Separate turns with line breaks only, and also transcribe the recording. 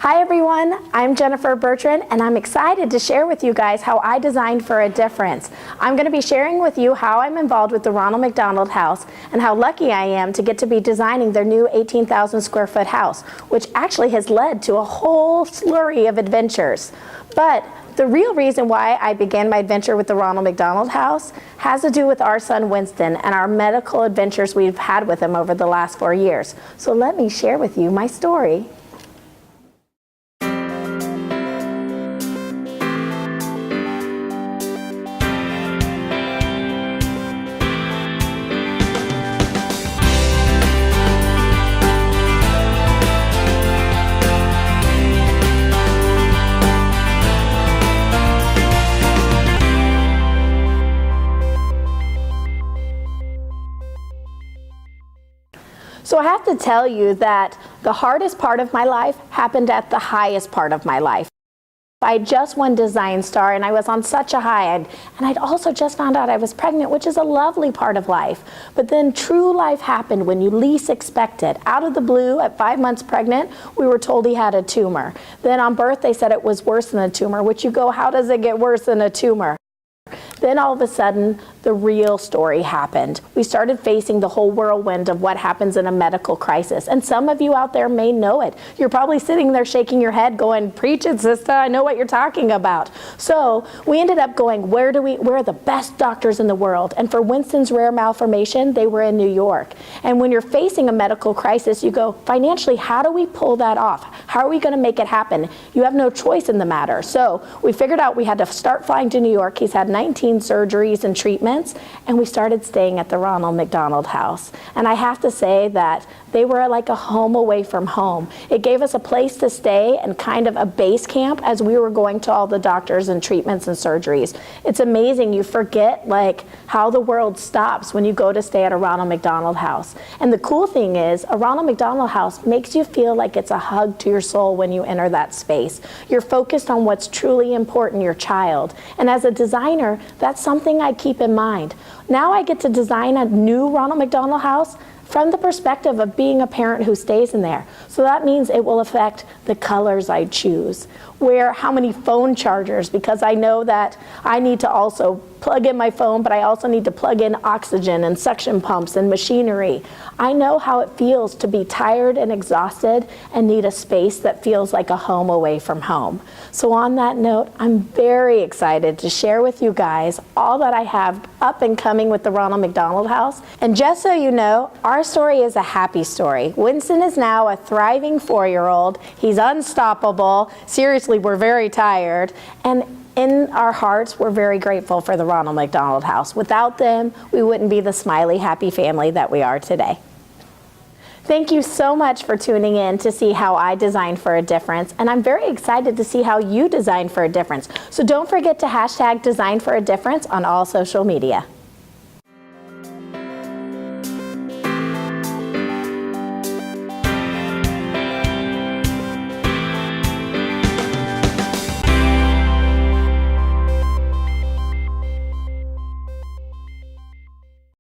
Hi everyone, I'm Jennifer Bertrand and I'm excited to share with you guys how I designed for a difference. I'm going to be sharing with you how I'm involved with the Ronald McDonald House and how lucky I am to get to be designing their new 18,000 square foot house, which actually has led to a whole slurry of adventures. But the real reason why I began my adventure with the Ronald McDonald House has to do with our son Winston and our medical adventures we've had with him over the last 4 years. So let me share with you my story. So I have to tell you that the hardest part of my life happened at the highest part of my life. I just won Design Star and I was on such a high, and I'd also just found out I was pregnant, which is a lovely part of life. But then true life happened when you least expect it. Out of the blue, at 5 months pregnant, we were told he had a tumor. Then on birth, they said it was worse than a tumor, which you go, how does it get worse than a tumor? Then all of a sudden, the real story happened. We started facing the whole whirlwind of what happens in a medical crisis. And some of you out there may know it. You're probably sitting there shaking your head going, preach it, sister, I know what you're talking about. So we ended up going, where are the best doctors in the world? And for Winston's rare malformation, they were in New York. And when you're facing a medical crisis, you go, financially, how do we pull that off? How are we going to make it happen? You have no choice in the matter. So we figured out we had to start flying to New York. He's had 19 surgeries and treatments, and we started staying at the Ronald McDonald House. And I have to say that they were like a home away from home. It gave us a place to stay and kind of a base camp as we were going to all the doctors and treatments and surgeries. It's amazing, you forget like how the world stops when you go to stay at a Ronald McDonald House. And the cool thing is, a Ronald McDonald House makes you feel like it's a hug to your soul when you enter that space. You're focused on what's truly important, your child. And as a designer, that's something I keep in mind. Now I get to design a new Ronald McDonald House from the perspective of being a parent who stays in there. So that means it will affect the colors I choose, how many phone chargers, because I know that I need to also plug in my phone, but I also need to plug in oxygen and suction pumps and machinery. I know how it feels to be tired and exhausted and need a space that feels like a home away from home. So on that note, I'm very excited to share with you guys all that I have up and coming with the Ronald McDonald House. And just so you know, our story is a happy story. Winston is now a thriving 4-year-old. He's unstoppable. Seriously, we're very tired. And in our hearts, we're very grateful for the Ronald McDonald House. Without them, we wouldn't be the smiley, happy family that we are today. Thank you so much for tuning in to see how I designed for a difference, and I'm very excited to see how you design for a difference. So don't forget to hashtag Design for a Difference on all social media.